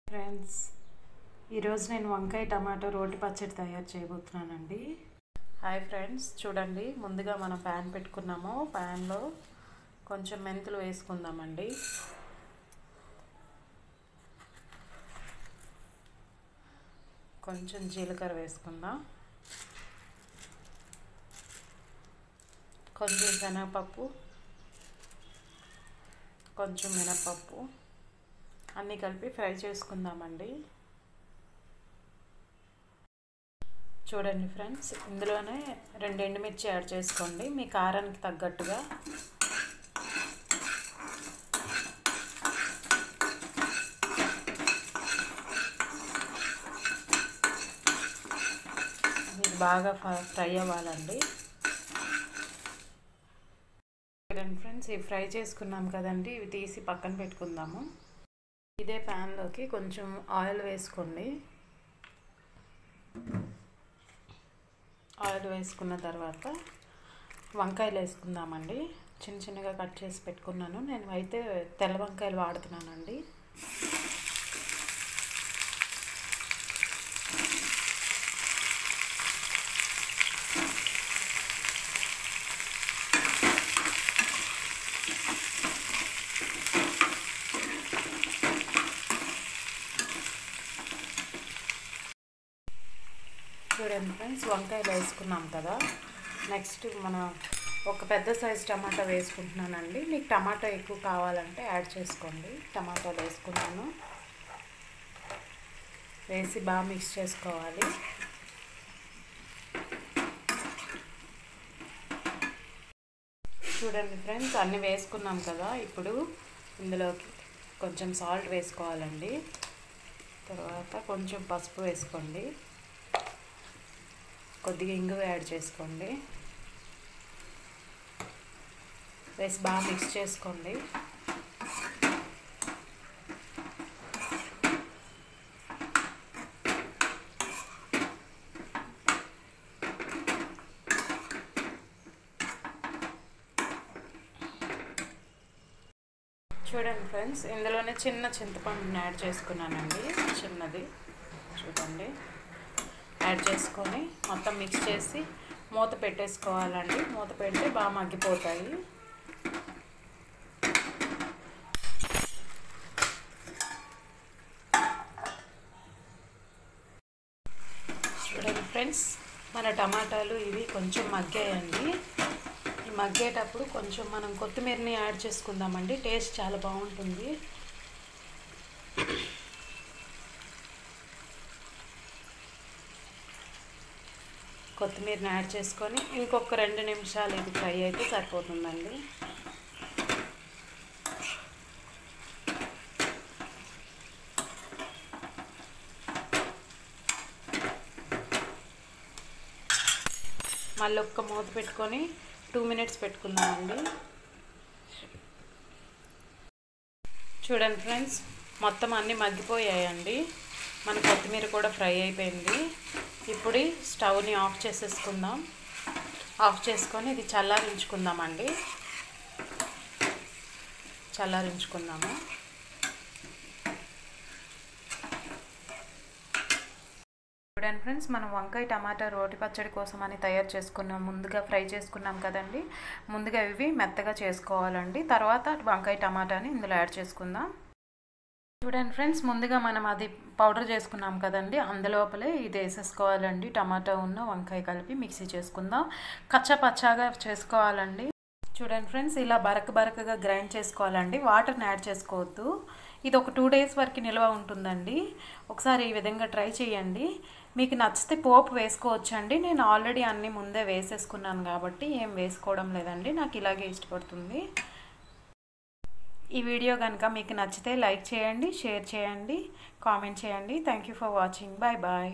Friends, ఈరోజు నేను వంకాయ టమాటో రోటి పచ్చడి తయారు చేయబోతున్నానండి. హాయ్ ఫ్రెండ్స్, చూడండి, ముందుగా మనం ప్యాన్ పెట్టుకున్నాము. ప్యాన్లో కొంచెం మెంతులు వేసుకుందామండి. కొంచెం జీలకర్ర వేసుకుందాం. కొంచెం శనగపప్పు, కొంచెం మినపప్పు అన్నీ కలిపి ఫ్రై చేసుకుందామండి. చూడండి ఫ్రెండ్స్, ఇందులోనే 2 ఎండుమిర్చి యాడ్ చేసుకోండి మీ కారానికి తగ్గట్టుగా. ఇది బాగా ఫ్రై అవ్వాలండి. చూడండి ఫ్రెండ్స్, ఇవి ఫ్రై చేసుకున్నాం కదండి, ఇవి తీసి పక్కన పెట్టుకుందాము. ఇదే ప్యాన్లోకి కొంచెం ఆయిల్ వేసుకోండి. ఆయిల్ వేసుకున్న తర్వాత వంకాయలు వేసుకుందామండి. చిన్న చిన్నగా కట్ చేసి పెట్టుకున్నాను. నేను అయితే తెల్ల వంకాయలు వాడుతున్నానండి. చూడండి ఫ్రెండ్స్, వంకాయలు వేసుకున్నాం కదా. నెక్స్ట్ మనం ఒక పెద్ద సైజు టమాటా వేసుకుంటున్నానండి. మీకు టమాటా ఎక్కువ కావాలంటే యాడ్ చేసుకోండి. టమాటాలు వేసుకున్నాను. వేసి బాగా మిక్స్ చేసుకోవాలి. చూడండి ఫ్రెండ్స్, అన్నీ వేసుకున్నాం కదా. ఇప్పుడు ఇందులోకి కొంచెం సాల్ట్ వేసుకోవాలండి. తర్వాత కొంచెం పసుపు వేసుకోండి. కొద్దిగా ఇంగువ యాడ్ చేసుకోండి. వేసి బాగా మిక్స్ చేసుకోండి. చూడండి ఫ్రెండ్స్, ఇందులోనే చిన్న చింతపండుని యాడ్ చేసుకున్నానండి. చిన్నది చూడండి, యాడ్ చేసుకొని మొత్తం మిక్స్ చేసి మూత పెట్టేసుకోవాలండి. మూత పెడితే బాగా మగ్గిపోతాయి. చూడండి ఫ్రెండ్స్, మన టమాటాలు ఇవి కొంచెం మగ్గాయండి. ఈ మగ్గేటప్పుడు కొంచెం మనం కొత్తిమీరని యాడ్ చేసుకుందామండి. టేస్ట్ చాలా బాగుంటుంది. కొత్తిమీరని యాడ్ చేసుకొని ఇంకొక 2 నిమిషాలు ఇది ఫ్రై అయితే సరిపోతుందండి. మళ్ళీ ఒక్క మూత పెట్టుకొని 2 మినిట్స్ పెట్టుకుందామండి. చూడండి ఫ్రెండ్స్, మొత్తం అన్నీ మగ్గిపోయాయండి. మన కొత్తిమీర కూడా ఫ్రై అయిపోయింది. ఇప్పుడు స్టవ్ని ఆఫ్ చేసేసుకుందాం. ఆఫ్ చేసుకొని ఇది చల్లారించుకుందామండి. చల్లారించుకుందాము. చూడండి ఫ్రెండ్స్, మనం వంకాయ టమాటా రోటి పచ్చడి కోసం అని తయారు చేసుకున్నాం. ముందుగా ఫ్రై చేసుకున్నాం కదండి. ముందుగా ఇవి మెత్తగా చేసుకోవాలండి. తర్వాత వంకాయ టమాటాని ఇందులో యాడ్ చేసుకుందాం. చూడండి ఫ్రెండ్స్, ముందుగా మనం అది పౌడర్ చేసుకున్నాం కదండి, అందులోపలే ఇది వేసేసుకోవాలండి. టమాటా ఉన్న వంకాయ కలిపి మిక్సీ చేసుకుందాం. కచ్చా పచ్చాగా చేసుకోవాలండి. చూడండి ఫ్రెండ్స్, ఇలా బరకగా గ్రైండ్ చేసుకోవాలండి. వాటర్ని యాడ్ చేసుకోవద్దు. ఇది ఒక 2 డేస్ వరకు నిల్వ ఉంటుందండి. ఒకసారి ఈ విధంగా ట్రై చేయండి. మీకు నచ్చితే పోపు వేసుకోవచ్చండి. నేను ఆల్రెడీ అన్నీ ముందే వేసేసుకున్నాను కాబట్టి ఏం వేసుకోవడం లేదండి. నాకు ఇలాగే ఇష్టపడుతుంది. ఈ వీడియో కనుక మీకు నచ్చితే లైక్ చేయండి, షేర్ చేయండి, కామెంట్ చేయండి. Thank you for watching. Bye bye.